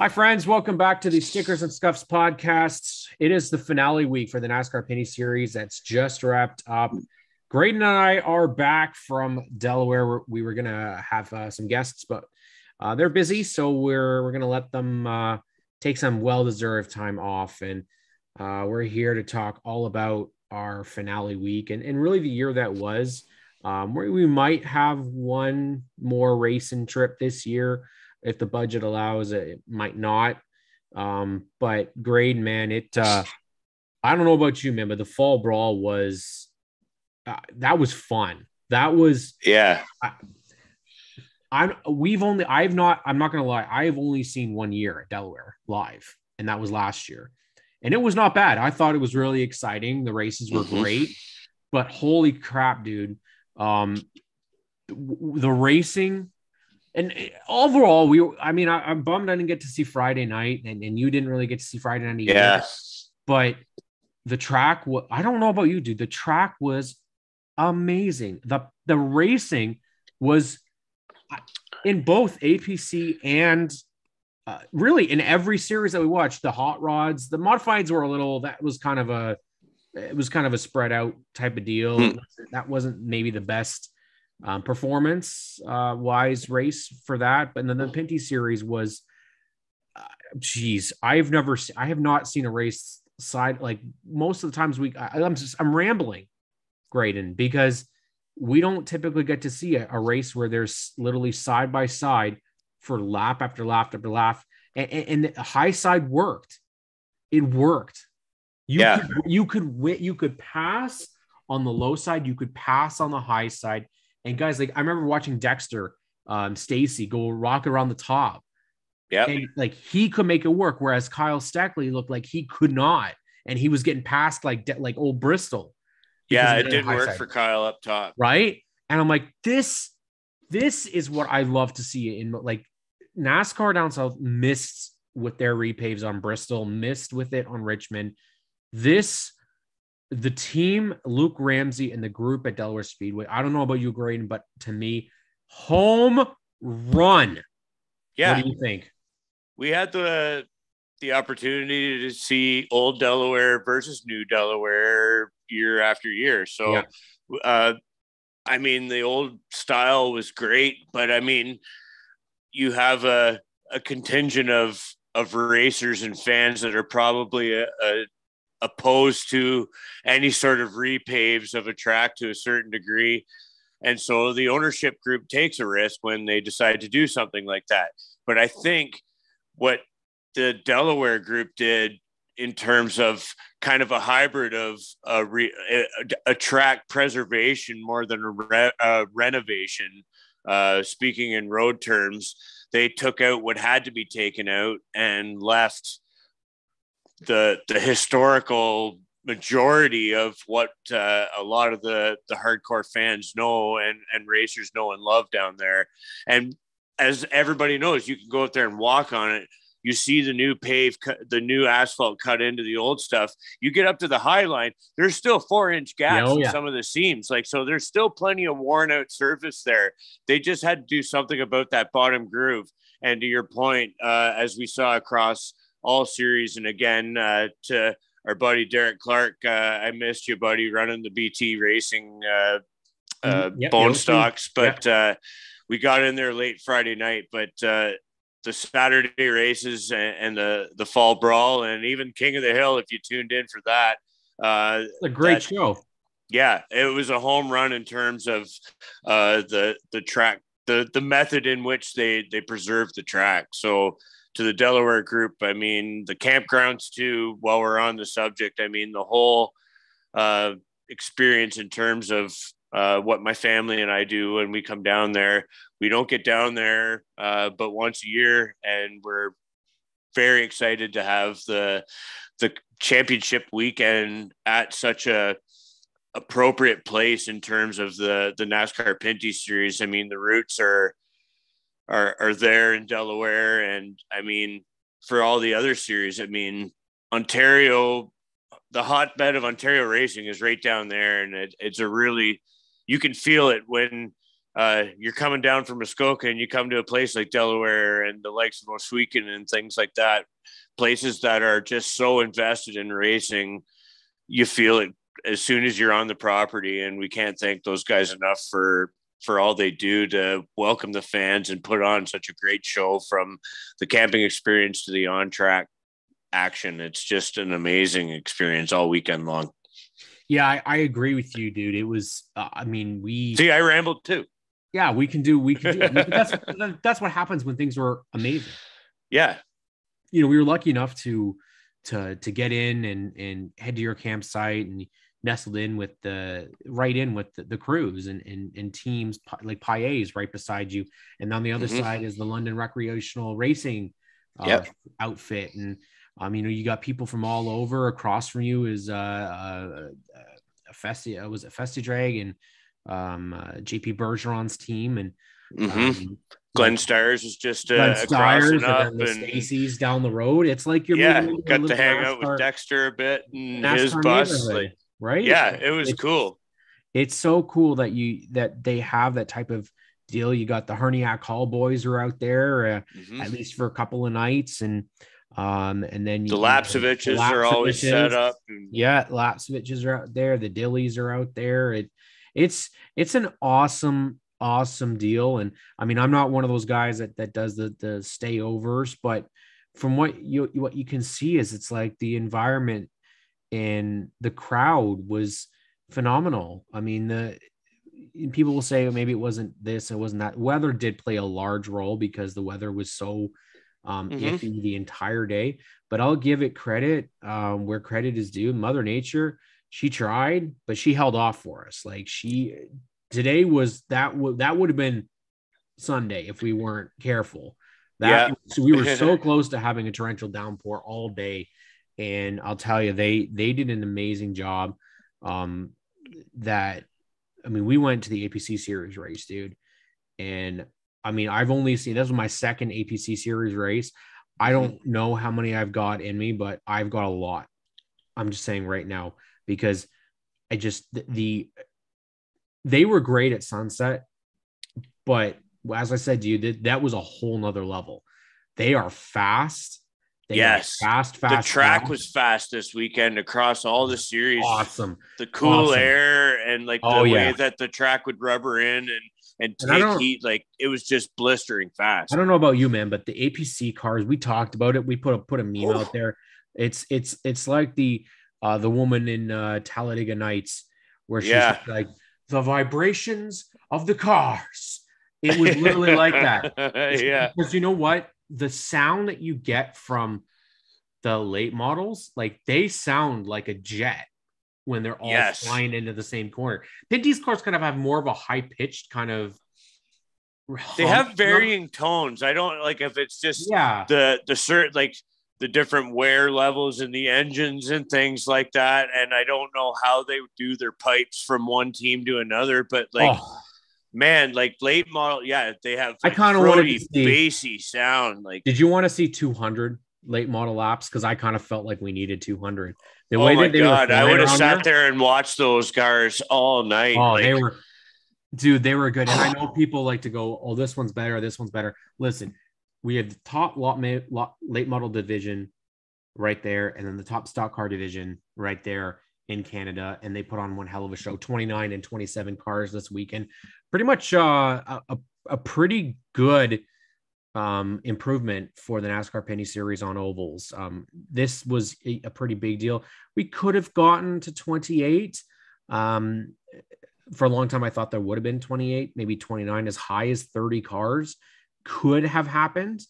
Hi, friends. Welcome back to the Stickers and Scuffs podcast. It is the finale week for the NASCAR Pinty Series that's just wrapped up. Graydon and I are back from Delaware. We were going to have some guests, but they're busy, so we're going to let them take some well-deserved time off. And we're here to talk all about our finale week and really the year that was. We might have one more racing trip this year. If the budget allows it, it might not. But Grade, man, I don't know about you, man, but the fall brawl was, that was fun. That was, I'm not going to lie. I've only seen 1 year at Delaware live, and that was last year. And it was not bad. I thought it was really exciting. The races were great, but holy crap, dude. The racing, and overall, I'm bummed I didn't get to see Friday night, and you didn't really get to see Friday night either. Yeah. But the track, I don't know about you, dude. The track was amazing. The racing was in both APC and really in every series that we watched. The hot rods, the modifieds were it was kind of a spread out type of deal. That wasn't maybe the best performance wise race for that, but then the Pinty series was I have not seen a race side, like most of the times I'm rambling, Graydon, because we don't typically get to see a race where there's literally side by side for lap after lap after lap, and the high side worked. It worked. You could pass on the low side, you could pass on the high side. And guys, like I remember watching Dexter, Stacy go rock around the top. Yeah. And like he could make it work, whereas Kyle Stackley looked like he could not. And he was getting past like old Bristol. Yeah, it didn't work for Kyle up top. Right. And I'm like, this is what I love to see in like NASCAR down south missed with their repaves on Bristol, missed with it on Richmond. The team, Luke Ramsey and the group at Delaware Speedway, I don't know about you, Graydon, but to me, home run. Yeah. What do you think? We had the opportunity to see old Delaware versus new Delaware year after year. So, the old style was great, but you have a contingent of racers and fans that are probably opposed to any sort of repaves of a track to a certain degree. And so the ownership group takes a risk when they decide to do something like that. But I think what the Delaware group did in terms of kind of a hybrid of a track preservation more than a renovation, speaking in road terms, they took out what had to be taken out and left the historical majority of what a lot of the hardcore fans know and racers know and love down there. And as everybody knows, you can go out there and walk on it. You see the new the new asphalt cut into the old stuff. You get up to the high line, there's still 4-inch gaps in some of the seams. So there's still plenty of worn out surface there. They just had to do something about that bottom groove. And to your point, as we saw across all series, and again, to our buddy Derek Clark, I missed you, buddy, running the BT Racing bone stocks, but we got in there late Friday night. But the Saturday races and the fall brawl, and even King of the Hill, if you tuned in for that, it's a great show. Yeah, it was a home run in terms of the track, the method in which they preserved the track. So to the Delaware group, the campgrounds too, while we're on the subject, the whole experience in terms of what my family and I do when we come down there. We don't get down there but once a year, and we're very excited to have the championship weekend at such a appropriate place in terms of the NASCAR Pinty Series. The roots are there in Delaware, and for all the other series, Ontario, the hotbed of Ontario racing is right down there, and it's a really, you can feel it when you're coming down from Muskoka and you come to a place like Delaware and the likes of Oswego and things like that, places that are just so invested in racing, you feel it as soon as you're on the property. And we can't thank those guys enough for all they do to welcome the fans and put on such a great show, from the camping experience to the on-track action. It's just an amazing experience all weekend long. Yeah, I agree with you, dude. It was, I rambled too. Yeah, we can do. I mean, that's what happens when things are amazing. Yeah. We were lucky enough to get in and head to your campsite and nestled in with the crews and teams like Paillet's right beside you. And on the other side is the London Recreational Racing outfit. And, you got people from all over. Across from you is Festi Drag and JP Bergeron's team. And Glenn Stires is just crossing up, and Stacy's down the road. It's like you're got to hang out with Dexter a bit and his bus, right? Yeah, it was cool. It's so cool that they have that type of deal. You got the Herniac Hall boys are out there at least for a couple of nights, and then the Lapsoviches are always set up. Lapsoviches are out there. The Dillies are out there. It's an awesome deal. And I mean, I'm not one of those guys that does the stayovers, but from what you can see is it's like the environment and the crowd was phenomenal. I mean, people will say maybe it wasn't this, it wasn't that. Weather did play a large role because the weather was so iffy the entire day, but I'll give it credit where credit is due. Mother Nature, she tried, but she held off for us. Like today was that would have been Sunday if we weren't careful. So we were so close to having a torrential downpour all day, and I'll tell you, they did an amazing job. We went to the APC Series race, dude, and I mean, I've only seen, this was my second APC Series race. I don't know how many I've got in me, but I've got a lot. I'm just saying right now, because they were great at sunset, but as I said to you, that was a whole nother level. They are fast. Fast. The track was fast this weekend across all the series. Awesome. The cool air and the way that the track would rubber in and take heat, like it was just blistering fast. I don't know about you, man, but the APC cars, we talked about it. We put a meme out there. It's like the woman in Talladega Nights where she's like, the vibrations of the cars. It was literally like that. Because you know what? The sound that you get from the late models, like they sound like a jet when they're all flying into the same corner. Pinty's cars kind of have more of a high-pitched kind of. They have varying tones. I don't like if it's just the certain, like the different wear levels in the engines and things like that. And I don't know how they do their pipes from one team to another, but man, like late model, they have. I kind of wanted to see bassy sound. Like, did you want to see 200 late model laps? Because I kind of felt like we needed 200. I would have sat there and watched those cars all night. Oh, they were good. And I know people like to go, oh, this one's better, this one's better. Listen, we have the top late model division right there, and then the top stock car division right there in Canada, and they put on one hell of a show. 29 and 27 cars this weekend. Pretty much a pretty good improvement for the NASCAR Pinty Series on ovals. This was a pretty big deal. We could have gotten to 28. For a long time, I thought there would have been 28, maybe 29, as high as 30 cars could have happened.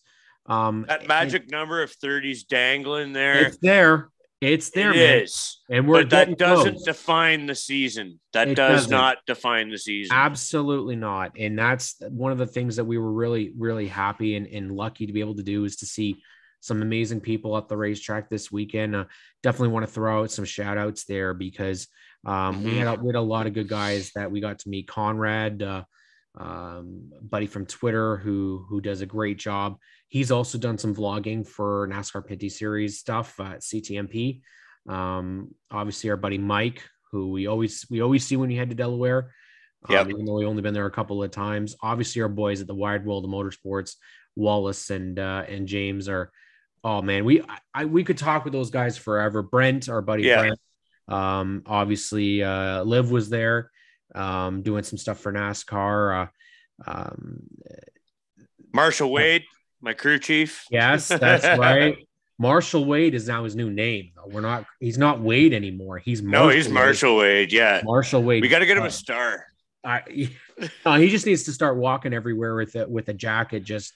That magic number of 30s dangling there. It's there. It's there, it man. Is. And but that doesn't define the season. That does not define the season. Absolutely not. And that's one of the things that we were really, really happy and lucky to be able to do, is to see some amazing people at the racetrack this weekend. Definitely want to throw out some shout outs there, because we had a lot of good guys that we got to meet. Conrad, buddy from Twitter who does a great job. He's also done some vlogging for NASCAR Pinty Series stuff at CTMP. Obviously our buddy Mike, who we always see when you head to Delaware. Even though we've only been there a couple of times. Obviously, our boys at the Wide World of Motorsports, Wallace and James are, oh man, we could talk with those guys forever. Brent, our buddy Brent, obviously Liv was there doing some stuff for NASCAR. Marshall Wade, my crew chief. Yes, that's right. Marshall Wade is now his new name. He's not Wade anymore. He's Marshall Wade. Yeah. Marshall Wade. We got to get him a star. He just needs to start walking everywhere with a jacket. Just,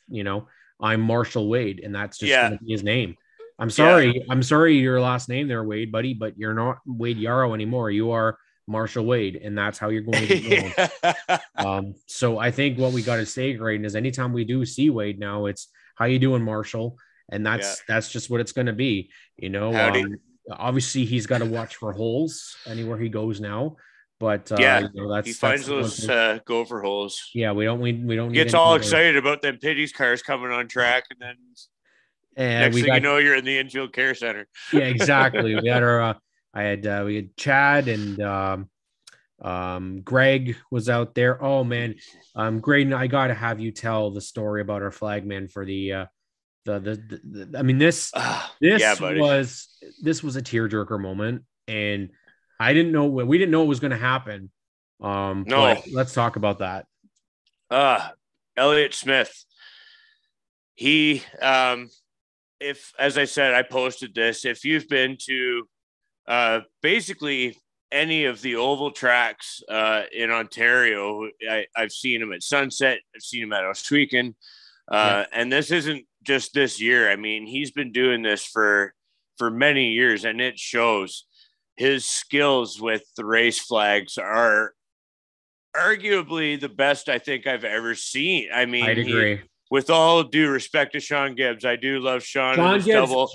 I'm MarshallAde, and that's just going to be his name. I'm sorry. Yeah. I'm sorry your last name there, Wade, buddy, but you're not Wade Yarrow anymore. You are Marshall Wade, and that's how you're going to be known. So I think what we got to say, Graydon, is anytime we do see Wade now, it's how you doing, Marshall? And that's just what it's going to be. Obviously he's got to watch for holes anywhere he goes now. But he finds those gopher holes. Yeah, we don't. Gets all excited about them Pinty's cars coming on track, and then next thing you know, you're in the infield care center. Yeah, exactly. We had we had Chad and Greg was out there. Oh man, Graydon, I got to have you tell the story about our flagman for the. I mean, this was a tearjerker moment, and we didn't know it was going to happen. No, but let's talk about that. Elliott Smith. He, as I said, I posted this. If you've been to basically any of the oval tracks in Ontario, I've seen him at Sunset. I've seen him at Oswego. And this isn't just this year. I mean, he's been doing this for many years, and it shows. His skills with the race flags are arguably the best I think I've ever seen. I mean, I'd agree. With all due respect to Sean Gibbs, I do love Sean. Double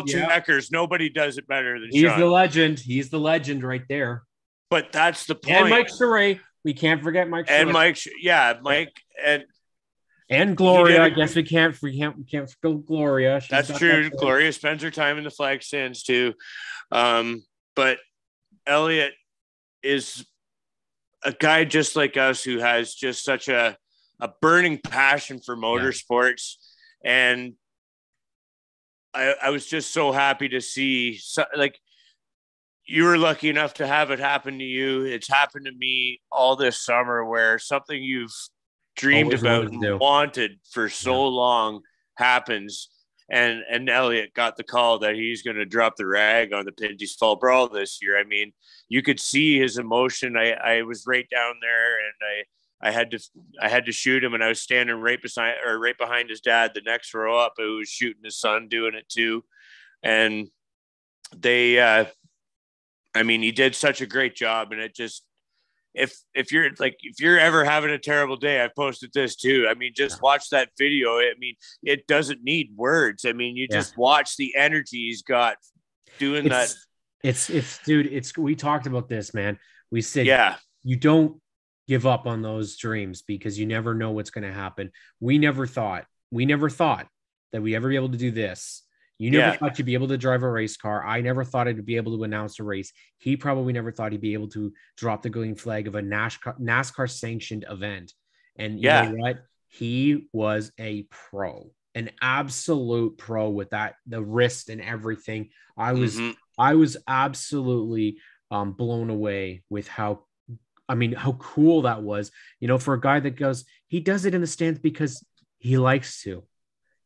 checkers. Nobody does it better than Sean. He's the legend. He's the legend right there. But that's the point. And Mike Saray. We can't forget Mike Saray. And Mike and Gloria. I guess we can't forget Gloria. That's true. Gloria spends her time in the flag stands too. But Elliott is a guy just like us who has just such a burning passion for motorsports. And I was just so happy to see, you were lucky enough to have it happen to you. It's happened to me all this summer, where something you've dreamed about and wanted for so long happens. And Elliott got the call that he's going to drop the rag on the Pinty's Fall Brawl this year. I mean, you could see his emotion. I was right down there, and I had to shoot him, and I was standing right behind his dad, the next row up, who was shooting his son doing it too. And they, he did such a great job, and it just, if you're ever having a terrible day, I've posted this too. I mean, just watch that video. I mean, it doesn't need words. I mean, you just watch the energy he's got doing that. We talked about this, man. We said, you don't give up on those dreams, because you never know what's going to happen. We never thought that we'd ever be able to do this. You never thought you'd be able to drive a race car. I never thought I'd be able to announce a race. He probably never thought he'd be able to drop the green flag of a NASCAR sanctioned event. And you know what? He was a pro, an absolute pro with the wrist and everything. I was absolutely blown away with how cool that was. For a guy that goes, he does it in the stands because he likes to.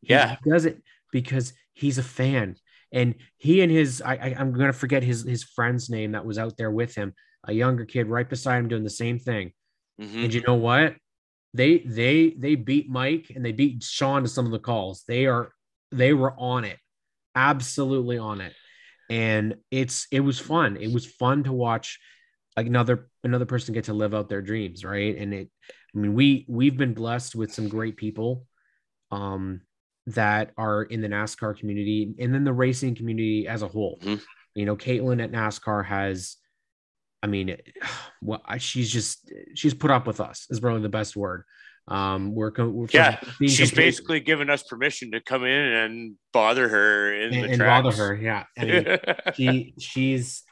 He does it because he's a fan. And he and I'm going to forget his friend's name that was out there with him, a younger kid right beside him doing the same thing. Mm-hmm. And you know what? They beat Mike, and they beat Sean to some of the calls. They were on it, absolutely on it. And it was fun. It was fun to watch another person get to live out their dreams. Right. And we've been blessed with some great people that are in the NASCAR community, and then the racing community as a whole. Mm-hmm. Caitlin at NASCAR has, she's put up with us is probably the best word. She's basically given us permission to come in and bother her in bother her. Yeah. She's,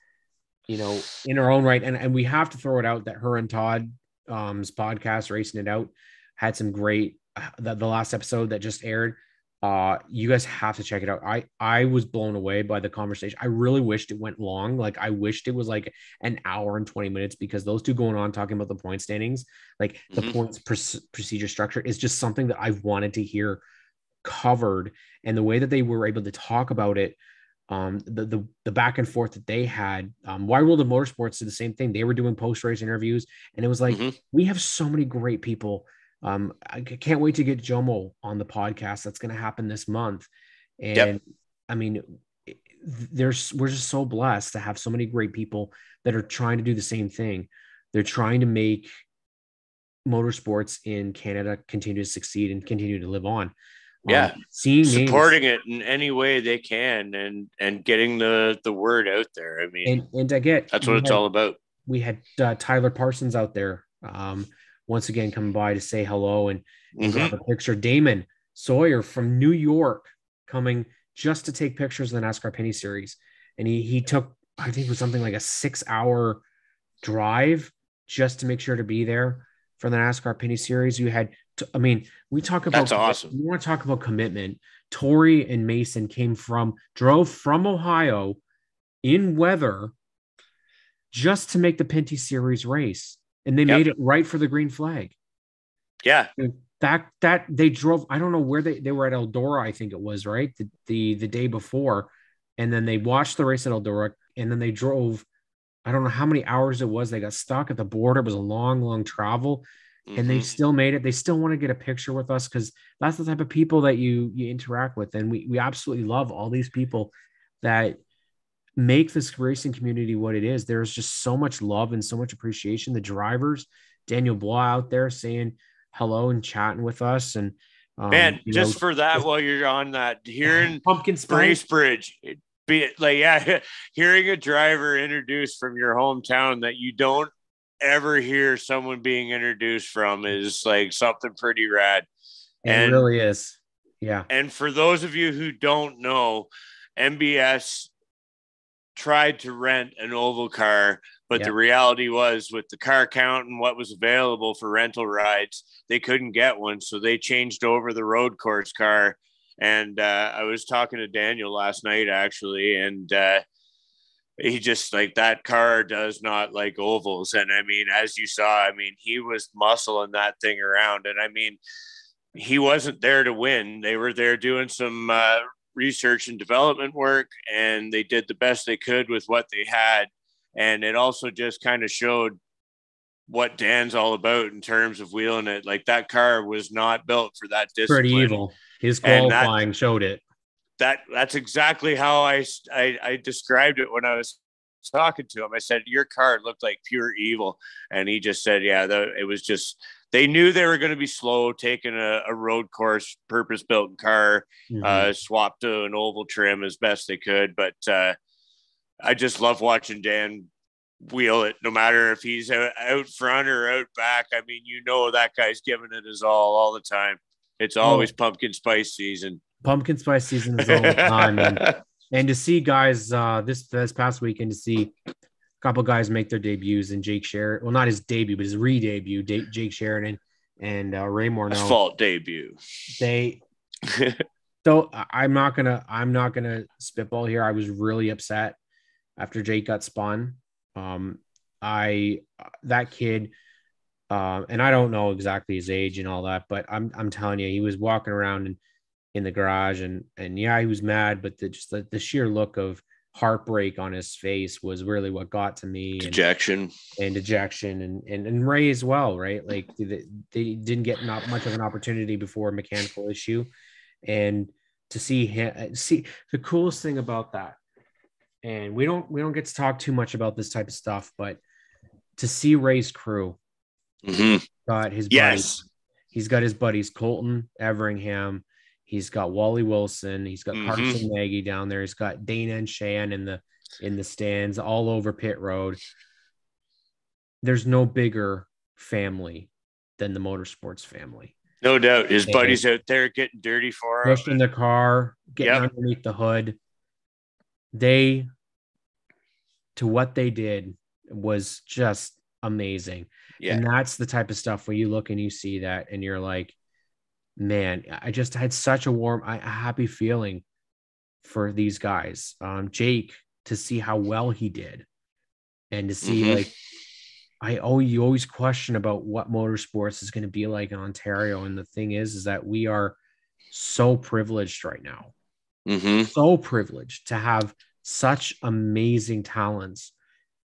in her own right. And we have to throw it out that her and Todd podcast, Racing It Out, had some great, the last episode that just aired. You guys have to check it out. I was blown away by the conversation. I really wished it went long. Like I wished it was like an hour and 20 minutes, because those two going on talking about the point standings, like the points procedure structure, is just something that I've wanted to hear covered. And the way that they were able to talk about it, the back and forth that they had, Wide World of Motorsports did the same thing. They were doing post-race interviews, and it was like, we have so many great people. I can't wait to get Jomo on the podcast. That's going to happen this month. And I mean, we're just so blessed to have so many great people that are trying to do the same thing. They're trying to make motorsports in Canada continue to succeed and continue to live on. Seeing supporting names, it in any way they can, and getting the word out there. I mean, and I get that's what it's all about. We had Tyler Parsons out there once again coming by to say hello and grab a picture. Damon Sawyer from New York coming just to take pictures of the NASCAR Penny Series, and he took, I think it was something like a 6-hour drive just to make sure to be there for the NASCAR Penny Series. You had, we talk about, that's awesome. We want to talk about commitment. Tori and Mason drove from Ohio in weather just to make the Pinty Series race, and they made it right for the green flag. Yeah, that they drove. I don't know where they were at Eldora, I think it was, right, the day before, and then they watched the race at Eldora, and then they drove. I don't know how many hours it was. They got stuck at the border. It was a long travel. And they still made it. They still want to get a picture with us, because that's the type of people that you interact with. And we absolutely love all these people that make this racing community what it is. There's just so much love and so much appreciation. The drivers, Daniel Blois out there saying hello and chatting with us. And man, just for that, while you're on that, hearing Pumpkin Bracebridge, be it like, hearing a driver introduced from your hometown that you don't ever hear someone being introduced from is like something pretty rad. It really is. Yeah. And for those of you who don't know, MBS tried to rent an oval car, but the reality was, with the car count and what was available for rental rides, they couldn't get one. So they changed over the road course car. And I was talking to Daniel last night, actually, and he just, like, that car does not like ovals. And I mean, as you saw, I mean, he was muscling that thing around. And I mean, he wasn't there to win. They were there doing some research and development work, and they did the best they could with what they had. And it also just kind of showed what Dan's all about in terms of wheeling it. Like, that car was not built for that discipline. Pretty evil. His qualifying showed it. That's exactly how I described it when I was talking to him. I said, your car looked like pure evil. And he just said, yeah, it was just, they knew they were going to be slow, taking a road course purpose-built car, swapped to an oval trim as best they could. But I just love watching Dan wheel it, no matter if he's out front or out back. I mean, you know, that guy's giving it his all the time. It's always pumpkin spice season. Pumpkin spice season is all the time. And to see guys this past weekend, to see a couple guys make their debuts, and Jake Sheridan, well, not his debut, but his re-debut, Jake Sheridan and Ray Morneau. Asphalt debut. So I'm not gonna spitball here. I was really upset after Jake got spun. That kid, and I don't know exactly his age and all that, but I'm telling you, he was walking around in the garage, and yeah, he was mad, but the sheer look of heartbreak on his face was really what got to me. Dejection and Ray as well, right? Like they didn't get not much of an opportunity before a mechanical issue, and to see the coolest thing about that, and we don't get to talk too much about this type of stuff, but to see Ray's crew, got his buddies. He's got his buddies Colton Everingham. He's got Wally Wilson. He's got Carson Nagy down there. He's got Dana and Shan in the stands all over pit road. There's no bigger family than the motorsports family. No doubt. His buddies out there getting dirty for him. Pushing the car, getting underneath the hood. To what they did was just amazing. And that's the type of stuff where you look and you see that and you're like, man, I just had such a happy feeling for these guys. Jake, to see how well he did and to see like, you always question about what motorsports is going to be like in Ontario. And the thing is that we are so privileged right now. So privileged to have such amazing talents.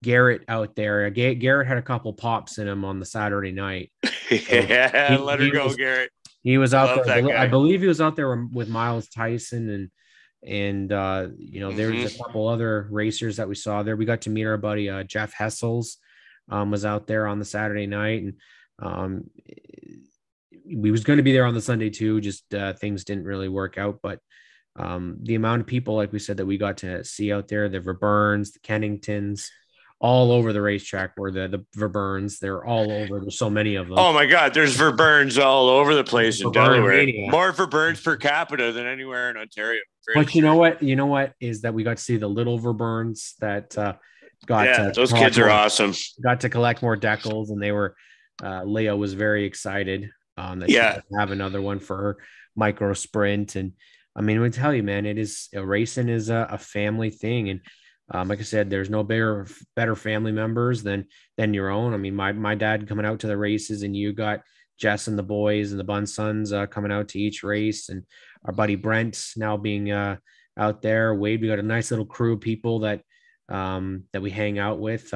Garrett out there. Garrett had a couple pops in him on the Saturday night. Let her go, Garrett. He was out there. I believe he was out there with Miles Tyson and there's a couple other racers that we saw there. We got to meet our buddy Jeff Hessels was out there on the Saturday night, and we was going to be there on the Sunday too. Just things didn't really work out, but the amount of people, like we said, that we got to see out there, the Verburns, the Kenningtons, all over the racetrack were the Verburns. They're all over. There's so many of them. Oh my God, there's Verburns all over the place in Delaware. More Verburns per capita than anywhere in Ontario. But you know what is that we got to see the little Verburns that those kids are awesome. Got to collect more decals, and they were Leah was very excited that she could have another one for her micro sprint. And I mean, we tell you, man, racing is a family thing. And like I said, there's no better family members than your own. I mean, my dad coming out to the races, and you got Jess and the boys and the Bun Sons coming out to each race, and our buddy Brent now being out there. Wade, we got a nice little crew of people that we hang out with.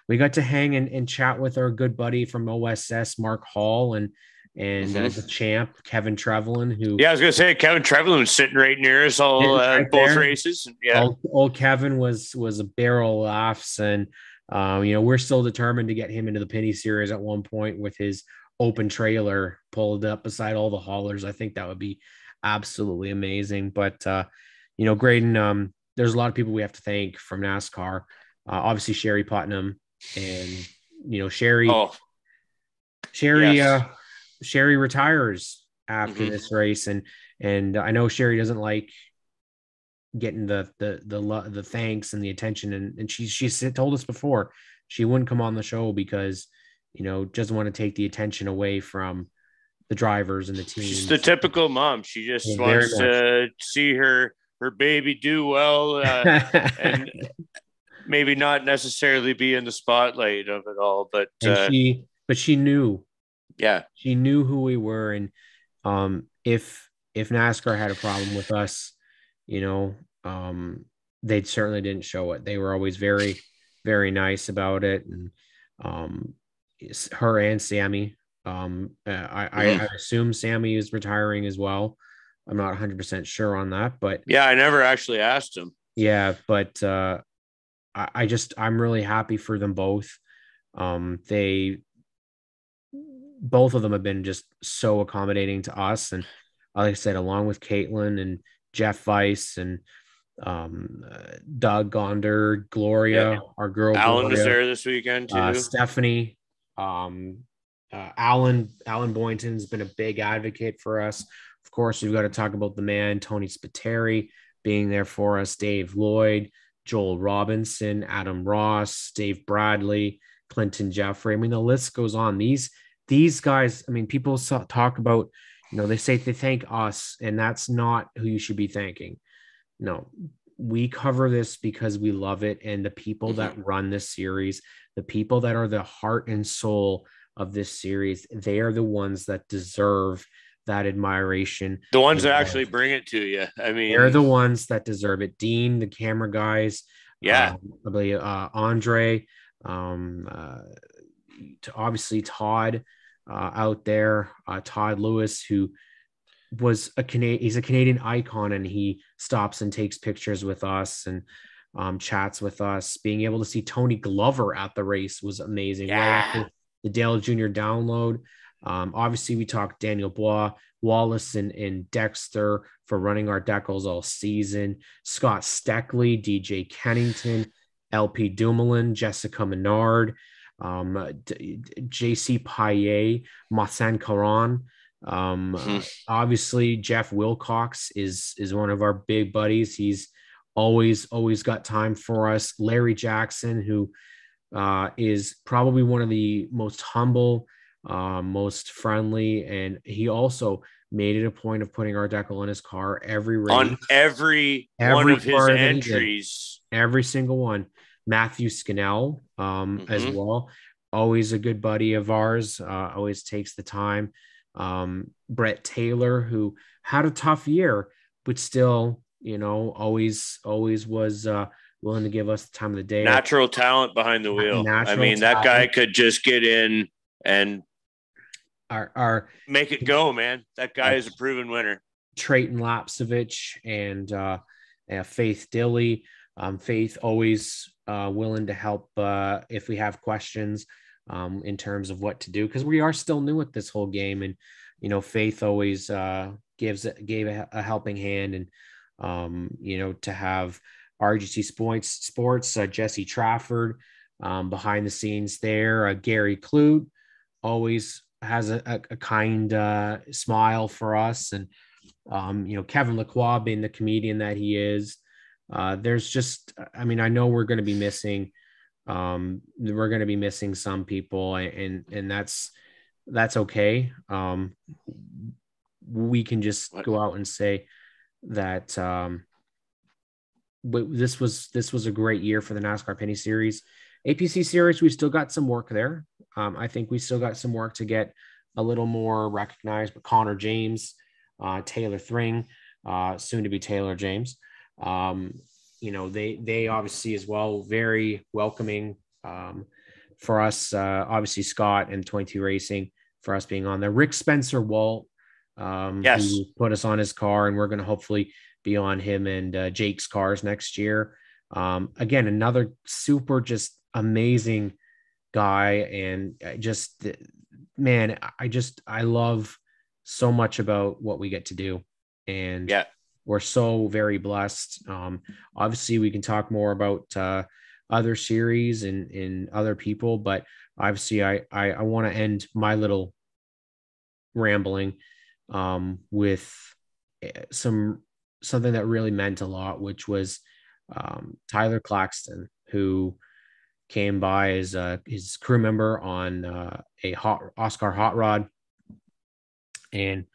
We got to hang and chat with our good buddy from OSS, Mark Hall, and the champ Kevin Trevelyan, who I was gonna say Kevin Trevelyan was sitting right near us all both races. Old Kevin was a barrel of laughs, and we're still determined to get him into the Pinty Series at one point with his open trailer pulled up beside all the haulers. I think that would be absolutely amazing. But Graydon, there's a lot of people we have to thank from NASCAR. Obviously Sherry Putnam, and Sherry retires after this race, and I know Sherry doesn't like getting the thanks and the attention, and she told us before she wouldn't come on the show because doesn't want to take the attention away from the drivers and the team. She's the typical mom. She just wants to see her baby do well, and maybe not necessarily be in the spotlight of it all, but she knew. Yeah, she knew who we were, and if NASCAR had a problem with us, they certainly didn't show it. They were always very, very nice about it, and her and Sammy. I assume Sammy is retiring as well. I'm not 100% sure on that, but I never actually asked him. Yeah, but I'm really happy for them both. Both of them have been just so accommodating to us. And like I said, along with Caitlin and Jeff Weiss and Doug Gonder, Gloria, our girl. Alan Gloria, was there this weekend too. Stephanie, Alan Boynton's been a big advocate for us. Of course, we've got to talk about the man, Tony Spiteri, being there for us, Dave Lloyd, Joel Robinson, Adam Ross, Dave Bradley, Clinton Jeffrey. I mean, the list goes on. These guys, I mean, people talk about, they say they thank us, and that's not who you should be thanking. No, we cover this because we love it. And the people that run this series, the people that are the heart and soul of this series, they are the ones that deserve that admiration. The ones that actually bring it to you. I mean, they're the ones that deserve it. Dean, the camera guys. Yeah. I believe Andre, obviously Todd out there, Todd Lewis, who was he's a Canadian icon, and he stops and takes pictures with us and chats with us. Being able to see Tony Glover at the race was amazing. Yeah. Right after the Dale Jr. download. Obviously we talked Daniel Bois, Wallace and Dexter for running our decals all season. Scott Steckley, DJ Kennington, LP Dumoulin, Jessica Menard, JC Paillet, Massan Caron. Obviously Jeff Wilcox is one of our big buddies. He's always got time for us. Larry Jackson, who is probably one of the most humble, most friendly, and he also made it a point of putting our decal in his car every race, on every one of his entries, every single one. Matthew Scannell, as well, always a good buddy of ours, always takes the time. Brett Taylor, who had a tough year, but still, always was willing to give us the time of the day. Natural talent behind the wheel. That guy could just get in and make it go, man. That guy is a proven winner. Trayton Lapsevich and Faith Dilly. Faith always willing to help if we have questions in terms of what to do, because we are still new at this whole game, and Faith always gave a helping hand, and to have RGC Sports, Jesse Trafford behind the scenes there, Gary Clute always has a kind smile for us, and Kevin Lacroix being the comedian that he is. There's just, I know we're going to be missing some people, and that's okay. We can just go out and say that but this was a great year for the NASCAR Pinty Series. APC Series, we still got some work there. I think we still got some work to get a little more recognized, but Connor James, Taylor Thring, soon to be Taylor James, they obviously as well, very welcoming for us. Obviously Scott and 22 Racing for us being on there. Rick Spencer Walt, who put us on his car, and we're going to hopefully be on him and Jake's cars next year. Again, another super just amazing guy, and I love so much about what we get to do, and we're so very blessed. Obviously we can talk more about other series and other people, but obviously I want to end my little rambling with something that really meant a lot, which was Tyler Claxton, who came by as his crew member on a Oscar Hot Rod, and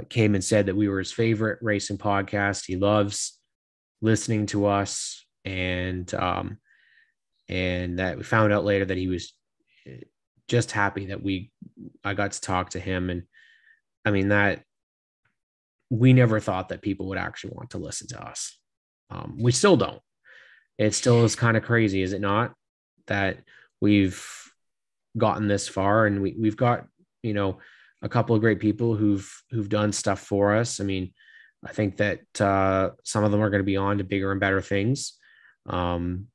came and said that we were his favorite racing podcast. He loves listening to us, and that we found out later that he was just happy that I got to talk to him. And that we never thought that people would actually want to listen to us. We still don't. It still is kind of crazy, is it not, that we've gotten this far, and we've got, a couple of great people who've done stuff for us. I think that some of them are going to be on to bigger and better things. And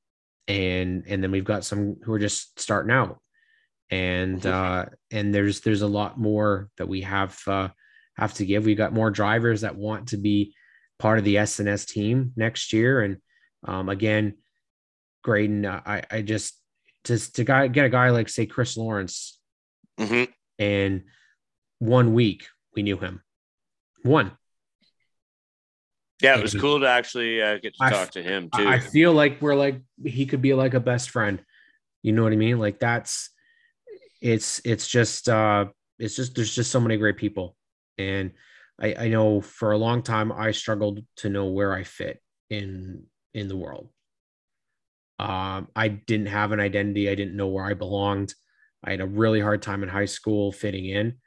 then we've got some who are just starting out, and there's a lot more that we have to give. We've got more drivers that want to be part of the SNS team next year. And again, Graydon, I just to get a guy like, say, Chris Lawrence, and 1 week we knew him. It was cool to actually get to talk to him too. I feel like he could be like a best friend. You know what I mean? Like it's just there's just so many great people. And I know for a long time I struggled to know where I fit in the world. I didn't have an identity. I didn't know where I belonged. I had a really hard time in high school fitting in.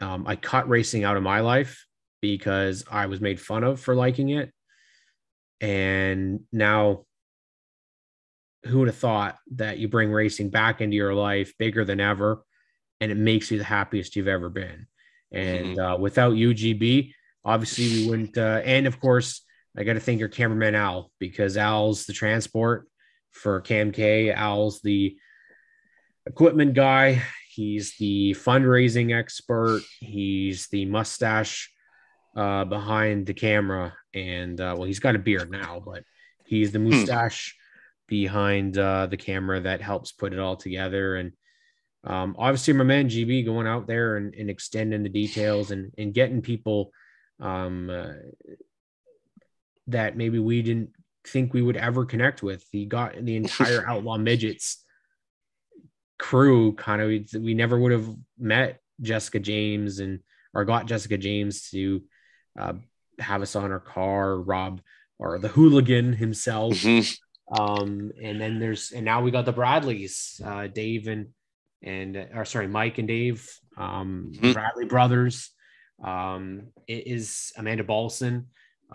I cut racing out of my life because I was made fun of for liking it. And now, who would have thought that you bring racing back into your life bigger than ever, and it makes you the happiest you've ever been. And without UGB, obviously we wouldn't. And of course, I got to thank your cameraman, Al, because Al's the transport for Cam K. Al's the equipment guy. He's the fundraising expert. He's the mustache behind the camera. And he's got a beard now, but he's the mustache behind the camera that helps put it all together. And obviously my man GB going out there and extending the details and getting people that maybe we didn't think we would ever connect with. He got the entire Outlaw Midgets crew kind of. We never would have met Jessica James or got Jessica James to have us on our car, Rob, or the hooligan himself. And then now we got the Bradleys, Dave Mike and Dave, the Bradley brothers. It is Amanda Balson,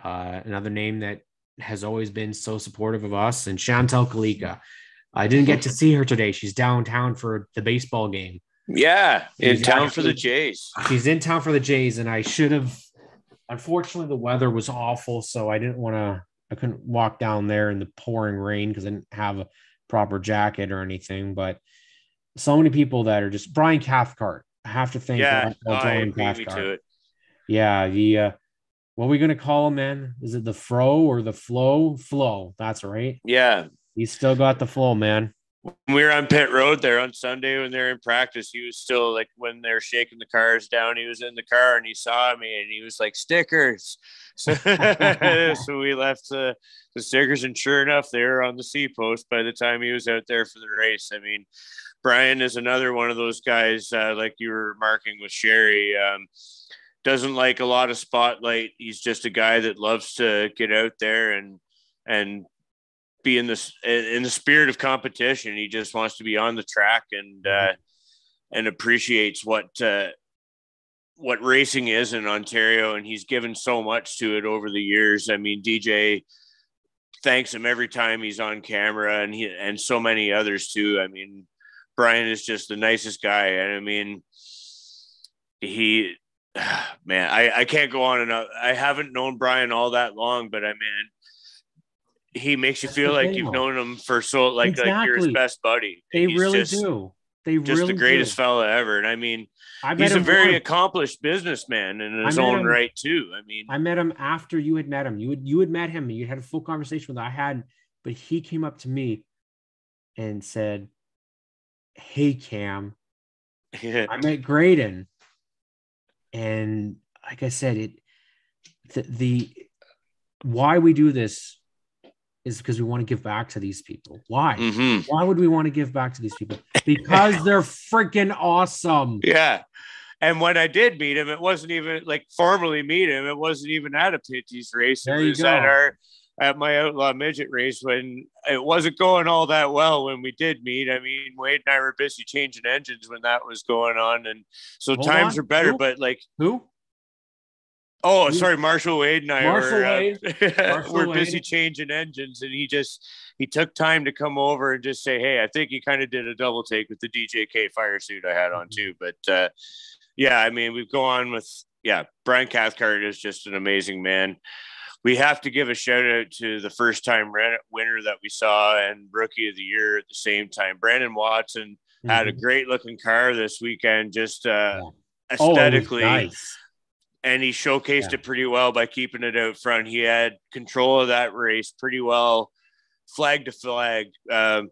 another name that has always been so supportive of us, and Chantel Kalika. I didn't get to see her today. She's downtown for the baseball game. Yeah, in town for the Jays. She's in town for the Jays, and I should have. Unfortunately, the weather was awful, so I couldn't walk down there in the pouring rain because I didn't have a proper jacket or anything. But so many people that are just Brian Cathcart. I have to thank Brian Cathcart. Yeah, what are we gonna call him, man? Is it the Fro or the Flow? Flow. That's right. Yeah, he's still got the flow, man. When we were on pit road there on Sunday when they're in practice, he was still like, when they're shaking the cars down, he was in the car and he saw me and he was like, stickers. So we left the stickers, and sure enough, they were on the C post by the time he was out there for the race. I mean, Brian is another one of those guys, like you were remarking with Sherry, doesn't like a lot of spotlight. He's just a guy that loves to get out there and be in the spirit of competition. He just wants to be on the track and appreciates what racing is in Ontario. And he's given so much to it over the years. I mean, DJ thanks him every time he's on camera, and so many others too. I mean, Brian is just the nicest guy. And I mean, I can't go on enough. I haven't known Brian all that long, but I mean, he makes you feel like you've known him for so like you're his best buddy. They really do. They just the greatest fella ever. And I mean, he's a very accomplished businessman in his own right too. I mean, I met him after you had met him. You had met him. You had a full conversation with him. I had, but he came up to me and said, "Hey, Cam, I met Graydon." And like I said, the why we do this is because we want to give back to these people. Why? Why would we want to give back to these people? Because they're freaking awesome. Yeah. And when I did meet him, it wasn't even like formally meet him. It wasn't even at a Pinty's race. It was at my Outlaw Midget race when it wasn't going all that well when we did meet. I mean, Wade and I were busy changing engines when that was going on. And so times were better, but like who? Oh, sorry, Marshall Wade and I were busy changing engines, and he took time to come over and just say, "Hey, I think he kind of did a double take with the DJK fire suit I had on too." But yeah, I mean, we've gone with Brian Cathcart is just an amazing man. We have to give a shout out to the first time winner that we saw and rookie of the year at the same time. Brandon Watson had a great looking car this weekend, just aesthetically. Nice. And he showcased it pretty well by keeping it out front. He had control of that race pretty well, flag to flag. And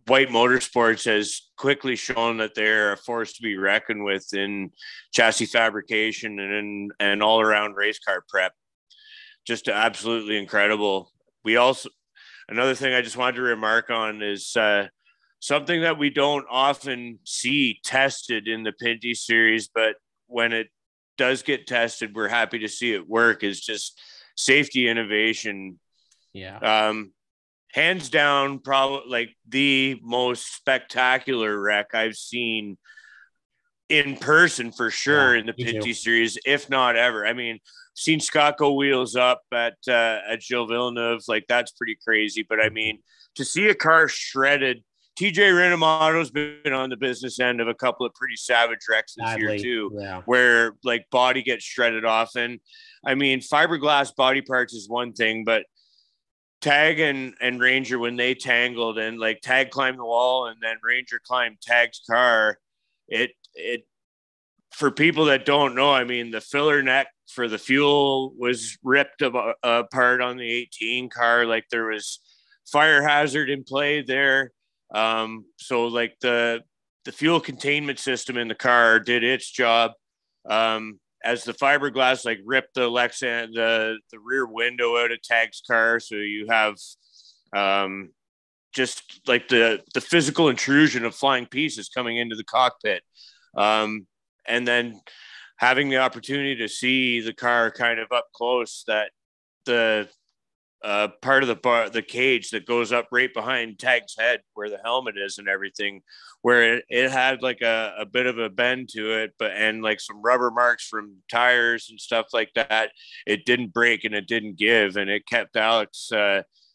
White Motorsports has quickly shown that they're a force to be reckoned with in chassis fabrication and all around race car prep. Just absolutely incredible. Another thing I just wanted to remark on is, something that we don't often see tested in the Pinty series, but when it does get tested, we're happy to see it work, is just safety innovation. Yeah. Hands down, probably like the most spectacular wreck I've seen in person for sure in the Pinty series, if not ever. I mean, seen Scott go wheels up at Gilles Villeneuve, like that's pretty crazy. But I mean, to see a car shredded, TJ Renomato's been on the business end of a couple of pretty savage wrecks this year too, where like body gets shredded off. And I mean, fiberglass body parts is one thing, but Tag and Ranger, when they tangled and like Tag climbed the wall and then Ranger climbed Tag's car, it for people that don't know, I mean, the filler neck for the fuel was ripped apart on the 18 car. Like there was fire hazard in play there. So like the fuel containment system in the car did its job. as the fiberglass like ripped the the rear window out of Tag's car, so you have just like the physical intrusion of flying pieces coming into the cockpit, and then having the opportunity to see the car kind of up close, that the part of the cage that goes up right behind Tag's head where the helmet is and everything, where it had like a bit of a bend to it, and like some rubber marks from tires and stuff like that. It didn't break and it didn't give, and it kept Alex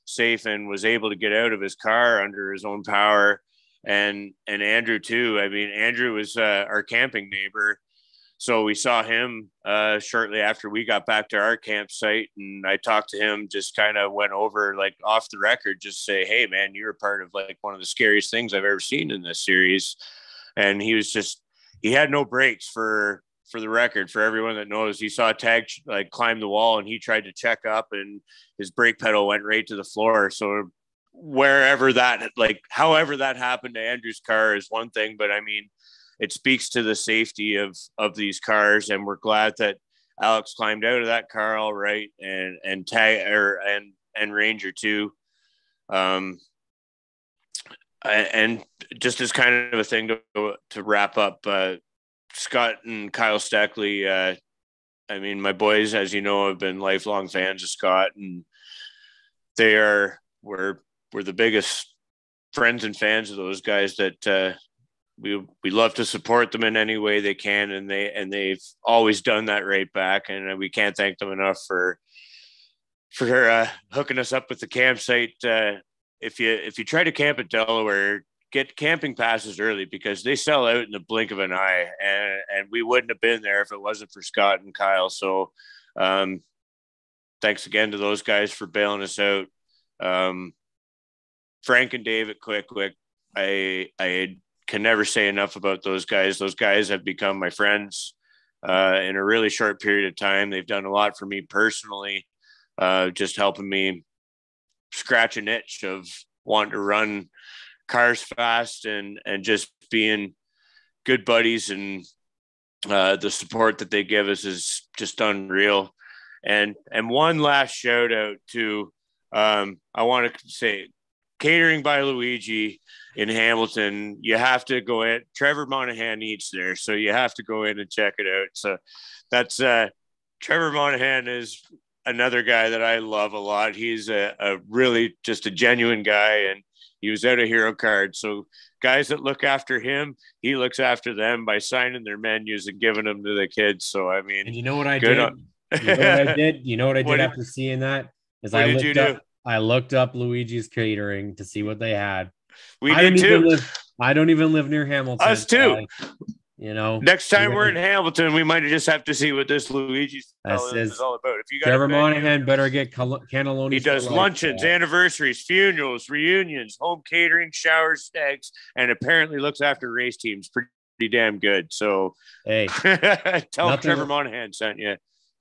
safe and was able to get out of his car under his own power. And Andrew too. I mean, Andrew was our camping neighbor. So we saw him shortly after we got back to our campsite, and I talked to him, just kind of went over like off the record, just say, hey man, you're a part of like one of the scariest things I've ever seen in this series. And he had no brakes for the record, for everyone that knows. He saw Tag like climb the wall and he tried to check up and his brake pedal went right to the floor. So however that happened to Andrew's car is one thing, but I mean, it speaks to the safety of these cars, and we're glad that Alex climbed out of that car all right, and Ranger too. And just as kind of a thing to wrap up, Scott and Kyle Steckley. I mean, my boys, as you know, have been lifelong fans of Scott, and we're the biggest friends and fans of those guys that. We love to support them in any way they can, and they've always done that right back, and we can't thank them enough for hooking us up with the campsite. If you try to camp at Delaware, get camping passes early, because they sell out in the blink of an eye, and we wouldn't have been there if it wasn't for Scott and Kyle. So thanks again to those guys for bailing us out. Frank and Dave at Qwick Wick, I can never say enough about those guys. Those guys have become my friends in a really short period of time. They've done a lot for me personally, just helping me scratch an itch of wanting to run cars fast, and just being good buddies, and the support that they give us is just unreal. And one last shout out to, I want to say, Catering by Luigi in Hamilton. You have to go in. Trevor Monahan eats there, so you have to go in and check it out. So that's Trevor Monahan is another guy that I love a lot. He's a really just a genuine guy, and he was out of hero card. So guys that look after him, he looks after them by signing their menus and giving them to the kids. So I mean, and you know what I did? You know what I did after seeing that is I looked up Luigi's Catering to see what they had. I don't even live near Hamilton. Us too. You know, next time we're in Hamilton, we might just have to see what this Luigi's is all about. If you got Trevor Monahan better get cannelloni. He does luncheons, anniversaries, funerals, reunions, home catering, showers, stags, and apparently looks after race teams pretty damn good. So hey, tell Trevor Monahan sent you.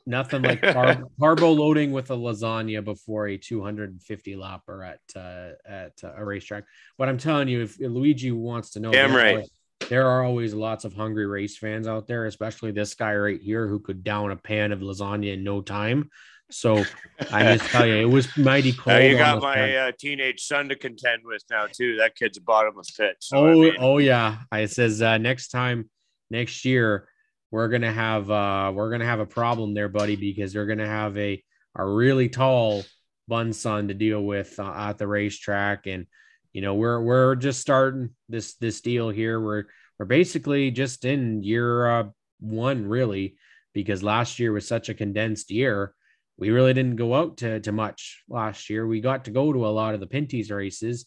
Nothing like carbo loading with a lasagna before a 250 lapper at a racetrack. But I'm telling you, if Luigi wants to know, there are always lots of hungry race fans out there, especially this guy right here who could down a pan of lasagna in no time. So I just tell you, it was mighty cold. You got my teenage son to contend with now too. That kid's a bottomless pit. So, oh yeah. I says next year. We're gonna have a problem there, buddy, because they're gonna have a really tall bun son to deal with at the racetrack, and you know we're just starting this deal here. We're basically just in year one, really, because last year was such a condensed year. We really didn't go out to much last year. We got to go to a lot of the Pinty's races,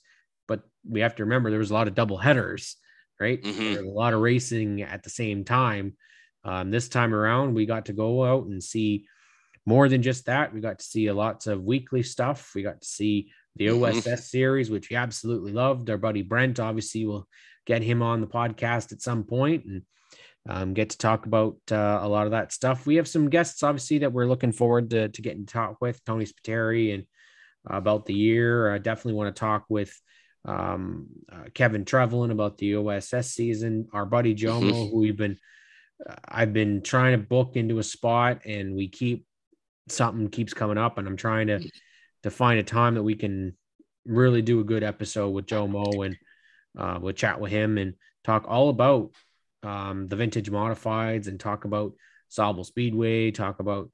but we have to remember there was a lot of double headers, right? Mm-hmm. There was a lot of racing at the same time. This time around, we got to go out and see more than just that. We got to see lots of weekly stuff. We got to see the OSS series, which we absolutely loved. Our buddy Brent, obviously, will get him on the podcast at some point and get to talk about a lot of that stuff. We have some guests, obviously, that we're looking forward to getting to talk with. Tony Spiteri and about the year. I definitely want to talk with Kevin Trevelyan about the OSS season. Our buddy Jomo, who we've been I've been trying to book into a spot, and something keeps coming up, and I'm trying to find a time that we can really do a good episode with Joe Mo, and we'll chat with him and talk all about the vintage modifieds, and talk about Sauble Speedway, talk about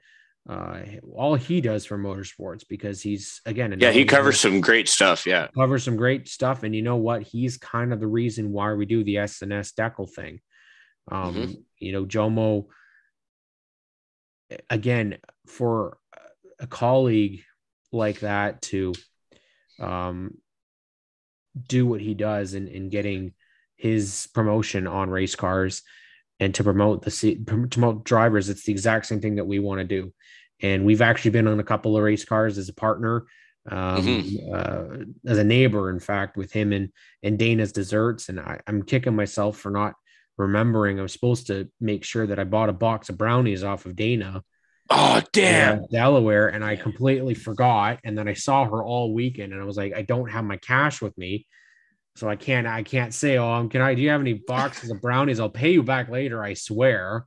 all he does for motorsports, because he's, again, he covers some great stuff. And you know what, he's kind of the reason why we do the S&S Decal thing. Jomo, again, for a colleague like that to do what he does in getting his promotion on race cars, and to promote drivers, it's the exact same thing that we want to do. And we've actually been on a couple of race cars as a partner, as a neighbor, in fact, with him and Dana's Desserts. And I'm kicking myself for not remembering. I was supposed to make sure that I bought a box of brownies off of Dana. Oh, damn. Delaware. And I completely forgot. And then I saw her all weekend, and I was like, I don't have my cash with me. So I can't say, do you have any boxes of brownies? I'll pay you back later, I swear.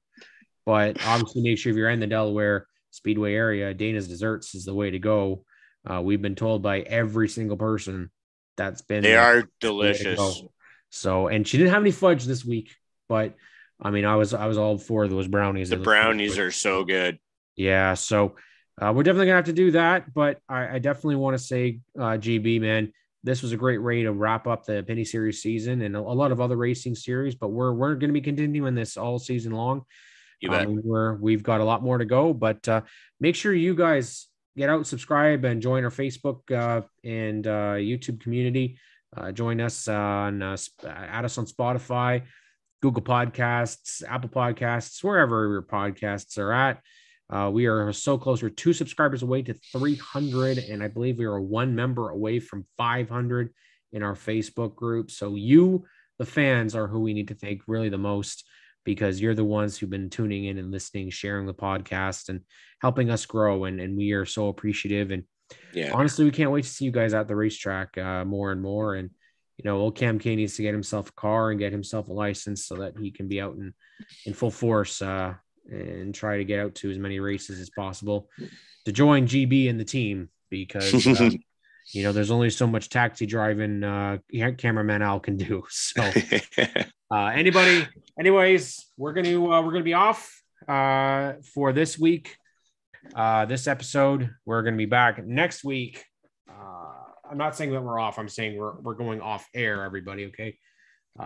But obviously make sure if you're in the Delaware Speedway area, Dana's Desserts is the way to go. We've been told by every single person that's been they are delicious. So, and she didn't have any fudge this week, but I mean, I was all for those brownies. The brownies are so good. Yeah. So we're definitely gonna have to do that, but I definitely want to say, GB, man, this was a great way to wrap up the Pinty Series season, and a lot of other racing series, but we're going to be continuing this all season long. You bet. We've got a lot more to go, but make sure you guys get out, subscribe, and join our Facebook and YouTube community. Join us add us on Spotify, Google Podcasts, Apple Podcasts, wherever your podcasts are at. We are so close. We're 2 subscribers away to 300, and I believe we are 1 member away from 500 in our Facebook group. So you, the fans, are who we need to thank really the most, because you're the ones who've been tuning in and listening, sharing the podcast, and helping us grow. And we are so appreciative. And honestly, we can't wait to see you guys at the racetrack more and more. And, old Cam K needs to get himself a car and get himself a license so that he can be out in full force and try to get out to as many races as possible to join GB and the team, because there's only so much taxi driving cameraman Al can do. So anyways, we're gonna be off for this week, this episode. We're gonna be back next week. I'm not saying that we're off, I'm saying we're going off air, everybody. Okay.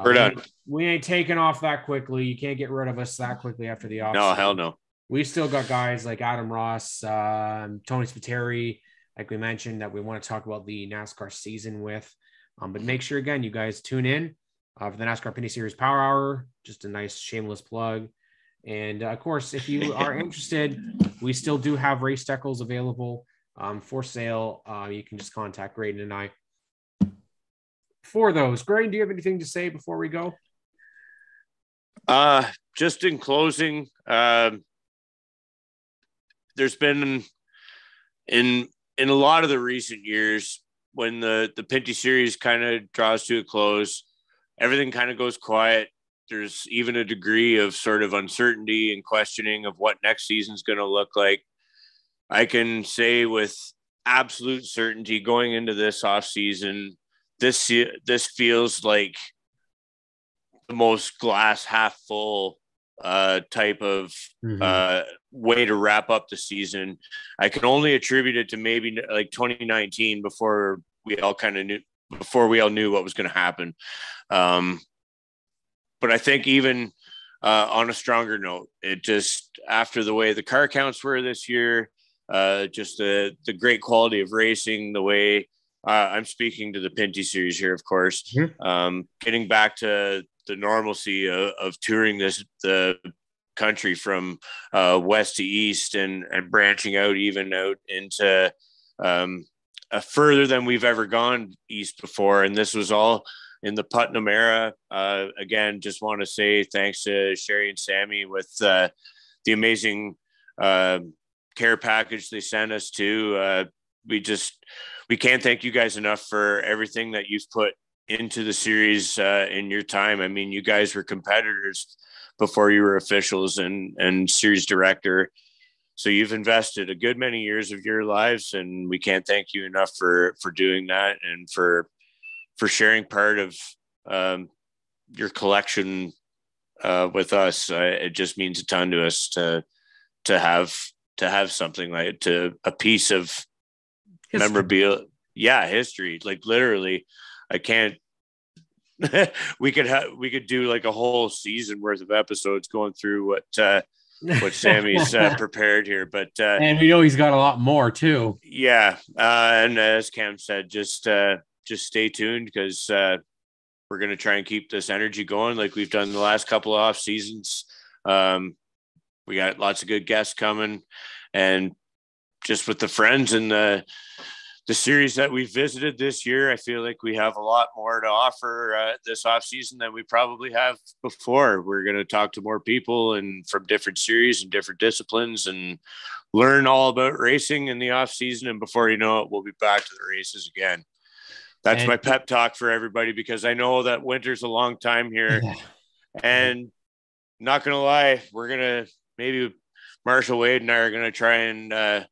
We're done. We ain't taking off that quickly. You can't get rid of us that quickly after the off. No, hell no. We still got guys like Adam Ross, Tony Spiteri, like we mentioned, that we want to talk about the NASCAR season with. But make sure, again, you guys tune in for the NASCAR Pinty Series Power Hour. Just a nice shameless plug. And of course, if you are interested, we still do have race decals available for sale. You can just contact Graydon and I for those. Graydon, do you have anything to say before we go? Just in closing, there's been in a lot of the recent years, when the Pinty Series kind of draws to a close, everything kind of goes quiet. There's even a degree of sort of uncertainty and questioning of what next season's going to look like. I can say with absolute certainty, going into this off season, this feels like the most glass half full type of way to wrap up the season. I can only attribute it to maybe like 2019 before we all knew what was going to happen. But I think even on a stronger note, it just, after the way the car counts were this year, just the great quality of racing, the way I'm speaking to the Pinty Series here, of course, getting back to the normalcy of touring the country from west to east and branching out even out into further than we've ever gone east before. And this was all in the Putnam era. Again, just want to say thanks to Sherry and Sammy with the amazing care package they sent us to. We can't thank you guys enough for everything that you've put into the series in your time. I mean, you guys were competitors, before you were officials and series director. So you've invested a good many years of your lives, and we can't thank you enough for doing that and for sharing part of your collection with us. It just means a ton to us to have something like a piece of memorabilia. Yeah, history. Like literally, I can't. we could do like a whole season worth of episodes going through what Sammy's prepared here, but and we know he's got a lot more too. Yeah, and as Cam said, just stay tuned, because we're going to try and keep this energy going like we've done the last couple of off seasons. We got lots of good guests coming, and just with the friends and the series that we visited this year, I feel like we have a lot more to offer this off season than we probably have before. We're going to talk to more people and from different series and different disciplines and learn all about racing in the off season. And before you know it, we'll be back to the races again. That's my pep talk for everybody, because I know that winter's a long time here. Yeah. And not going to lie, we're going to maybe Marshall Wade and I are going to try and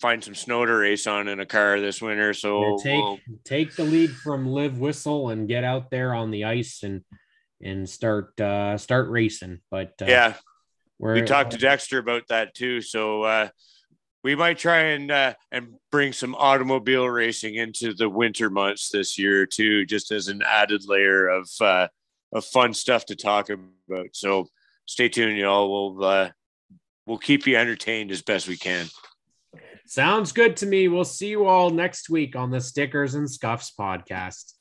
find some snow to race on in a car this winter. So take the lead from Liv Whistle and get out there on the ice and start racing. But yeah, we talked to Dexter about that too. So we might try and bring some automobile racing into the winter months this year too, just as an added layer of fun stuff to talk about. So stay tuned, y'all. We'll keep you entertained as best we can. Sounds good to me. We'll see you all next week on the Stickers and Scuffs podcast.